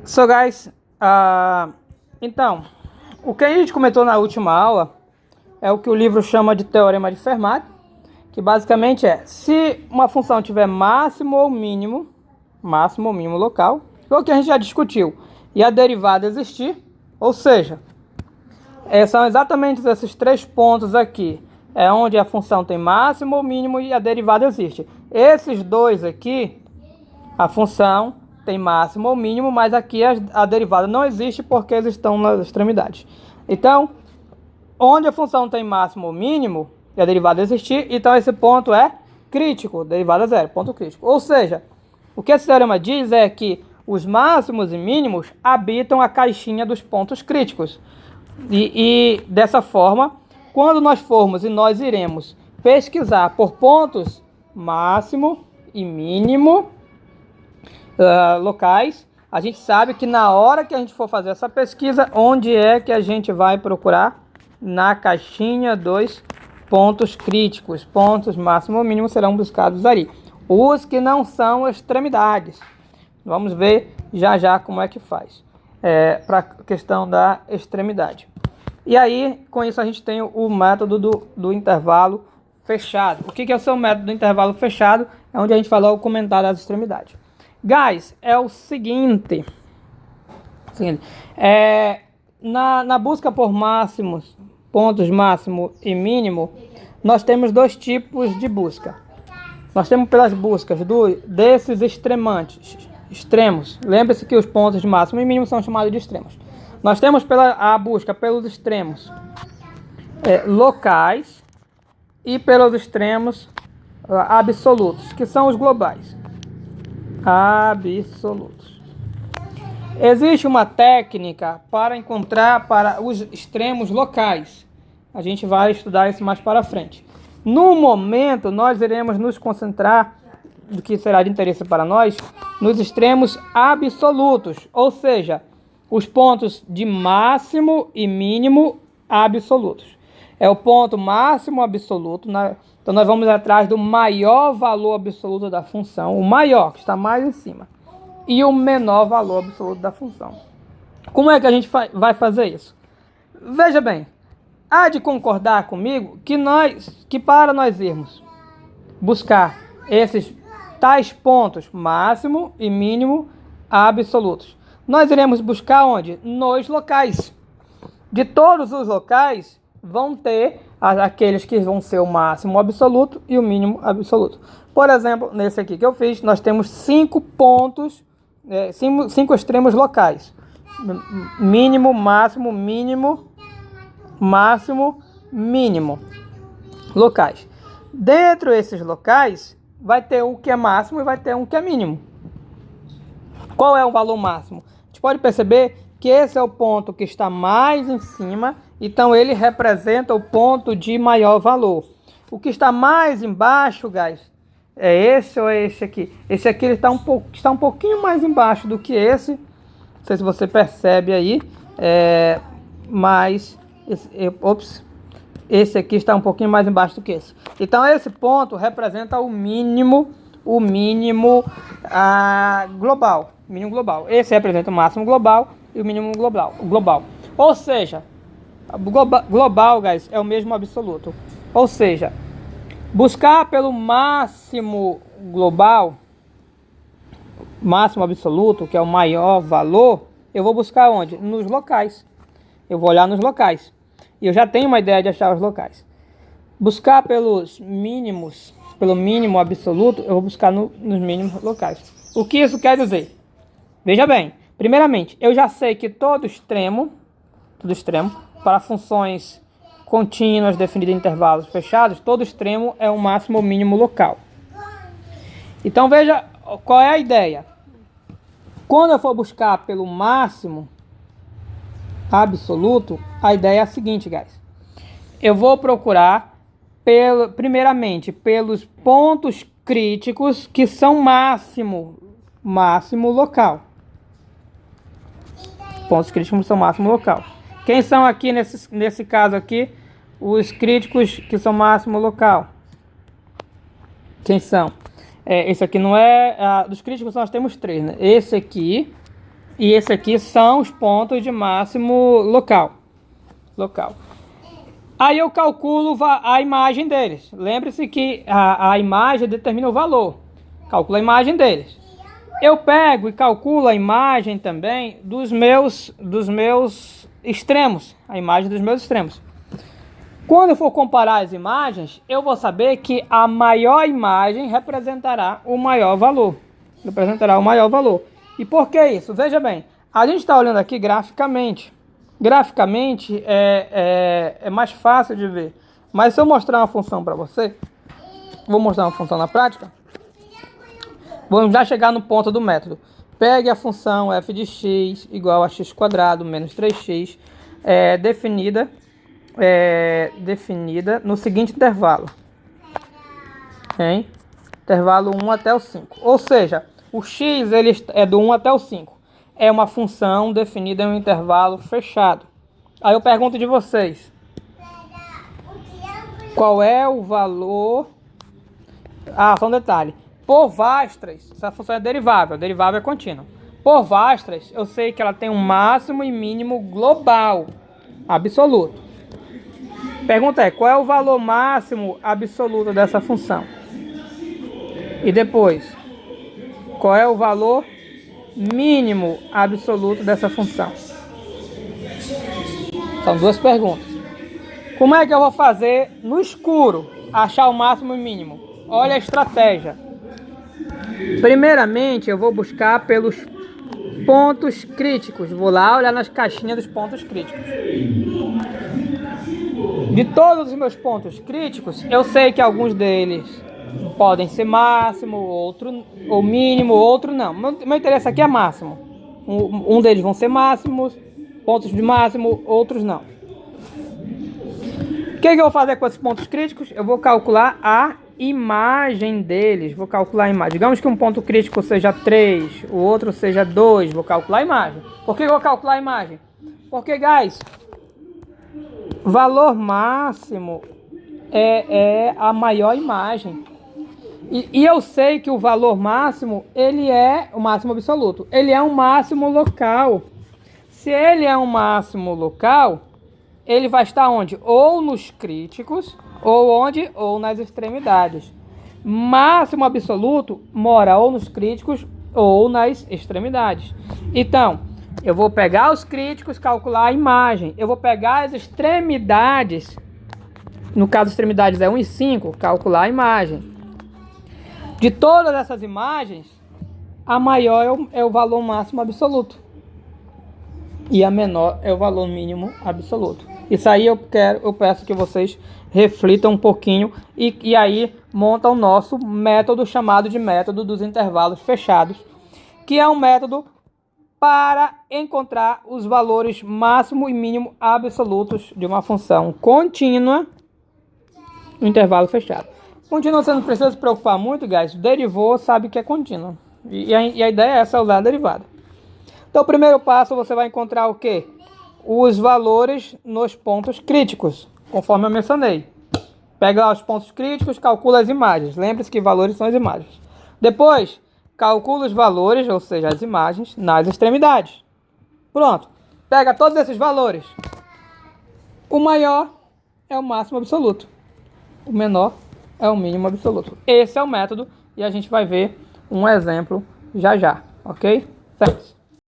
So guys, então, o que a gente comentou na última aula é o que o livro chama de Teorema de Fermat, que basicamente é, se uma função tiver máximo ou mínimo local, é o que a gente já discutiu, e a derivada existir, ou seja, são exatamente esses três pontos aqui, é onde a função tem máximo ou mínimo e a derivada existe. Esses dois aqui, a função tem máximo ou mínimo, mas aqui a derivada não existe porque eles estão nas extremidades. Então, onde a função tem máximo ou mínimo e a derivada existir, então esse ponto é crítico, derivada zero, ponto crítico. Ou seja, o que esse teorema diz é que os máximos e mínimos habitam a caixinha dos pontos críticos. E dessa forma, quando nós formos e nós iremos pesquisar por pontos máximo e mínimo locais, a gente sabe que na hora que a gente for fazer essa pesquisa, onde é que a gente vai procurar? Na caixinha dos pontos críticos. Pontos máximo e mínimo serão buscados ali. Os que não são extremidades. Vamos ver já já como é que faz. Para a questão da extremidade. E aí, com isso, a gente tem o método do intervalo fechado. O que é o seu método do intervalo fechado? É onde a gente falou o comentário das extremidades. Guys, é o seguinte. Na busca por máximos, pontos máximo e mínimo, nós temos dois tipos de busca. Nós temos pelas buscas desses extremos. Lembre-se que os pontos de máximo e mínimo são chamados de extremos. Nós temos a busca pelos extremos locais e pelos extremos absolutos, que são os globais. Absolutos. Existe uma técnica para encontrar para os extremos locais. A gente vai estudar isso mais para frente. No momento, nós iremos nos concentrar, do que será de interesse para nós, nos extremos absolutos, ou seja, os pontos de máximo e mínimo absolutos. É o ponto máximo absoluto, então nós vamos atrás do maior valor absoluto da função, o maior, que está mais em cima, e o menor valor absoluto da função. Como é que a gente vai fazer isso? Veja bem, há de concordar comigo que para nós irmos buscar esses tais pontos máximo e mínimo absolutos, nós iremos buscar onde? Nos locais. De todos os locais, vão ter aqueles que vão ser o máximo absoluto e o mínimo absoluto. Por exemplo, nesse aqui que eu fiz, nós temos 5 pontos, 5 extremos locais. Mínimo, máximo, mínimo, máximo, mínimo. Locais. Dentro desses locais, vai ter um que é máximo e vai ter um que é mínimo. Qual é o valor máximo? A gente pode perceber que esse é o ponto que está mais em cima, então ele representa o ponto de maior valor. O que está mais embaixo, guys, é esse ou é esse aqui? Esse aqui ele está um pouquinho mais embaixo do que esse. Não sei se você percebe aí, mas esse aqui está um pouquinho mais embaixo do que esse. Então esse ponto representa o mínimo global. Mínimo global. Esse representa o máximo global e o mínimo global. Ou seja, global, guys, é o mesmo absoluto. Ou seja, buscar pelo máximo global, máximo absoluto, que é o maior valor, eu vou buscar onde? Nos locais. Eu vou olhar nos locais. E eu já tenho uma ideia de achar os locais. Buscar pelos mínimos, pelo mínimo absoluto, eu vou buscar nos mínimos locais. O que isso quer dizer? Veja bem, primeiramente, eu já sei que todo extremo, para funções contínuas definidas em intervalos fechados, todo extremo é um máximo ou mínimo local. Então veja qual é a ideia. Quando eu for buscar pelo máximo absoluto, a ideia é a seguinte, guys. Eu vou procurar primeiramente pelos pontos críticos que são máximo local. Pontos críticos são máximo local. Quem são aqui nesse caso aqui os críticos que são máximo local? Quem são? Esse aqui não é... dos críticos nós temos 3, né? Esse aqui, E esse aqui são os pontos de máximo local. Aí eu calculo a imagem deles. Lembre-se que a imagem determina o valor. Calculo a imagem deles. Eu pego e calculo a imagem também dos meus extremos. A imagem dos meus extremos. Quando eu for comparar as imagens, eu vou saber que a maior imagem representará o maior valor. E por que isso? Veja bem, a gente está olhando aqui graficamente. Graficamente é mais fácil de ver. Mas se eu mostrar uma função para você, vou mostrar uma função na prática. Vamos já chegar no ponto do método. Pegue a função f de x igual a x² menos 3x, definida no seguinte intervalo. Intervalo 1 até o 5. Ou seja, o x ele é do 1 até o 5. É uma função definida em um intervalo fechado. Aí eu pergunto de vocês. Qual é o valor... só um detalhe. Por Weierstrass, essa função é derivável. A derivável é contínua. Por Weierstrass, eu sei que ela tem um máximo e mínimo global, absoluto. Pergunta é, qual é o valor máximo absoluto dessa função? E depois, qual é o valor mínimo absoluto dessa função? São duas perguntas. Como é que eu vou fazer no escuro achar o máximo e mínimo? Olha a estratégia. Primeiramente, eu vou buscar pelos pontos críticos. Vou lá olhar nas caixinhas dos pontos críticos. De todos os meus pontos críticos, eu sei que alguns deles podem ser máximo, outro ou mínimo, outro não. Meu interesse aqui é máximo. Um deles vão ser máximos, pontos de máximo, outros não. O que eu vou fazer com esses pontos críticos? Eu vou calcular a imagem deles. Vou calcular a imagem. Digamos que um ponto crítico seja 3, o outro seja 2. Vou calcular a imagem. Por que eu vou calcular a imagem? Porque, guys, valor máximo é a maior imagem. E eu sei que o valor máximo, ele é o máximo absoluto. Ele é um máximo local. Se ele é um máximo local, ele vai estar onde? Ou nos críticos, ou onde? Ou nas extremidades. Máximo absoluto mora ou nos críticos, ou nas extremidades. Então, eu vou pegar os críticos, calcular a imagem. Eu vou pegar as extremidades, no caso extremidades é 1 e 5, calcular a imagem. De todas essas imagens, a maior é o valor máximo absoluto. E a menor é o valor mínimo absoluto. Isso aí eu peço que vocês reflitam um pouquinho e aí montam o nosso método chamado de método dos intervalos fechados, que é um método para encontrar os valores máximo e mínimo absolutos de uma função contínua no intervalo fechado. Contínua você não precisa se preocupar muito, guys. Derivou, sabe que é contínua. E a ideia é essa, usar a derivada. Então, o primeiro passo, você vai encontrar o quê? Os valores nos pontos críticos, conforme eu mencionei. Pega os pontos críticos, calcula as imagens. Lembre-se que valores são as imagens. Depois, calcula os valores, ou seja, as imagens, nas extremidades. Pronto. Pega todos esses valores. O maior é o máximo absoluto. O menor é o mínimo absoluto. Esse é o método e a gente vai ver um exemplo já já, ok? Thanks.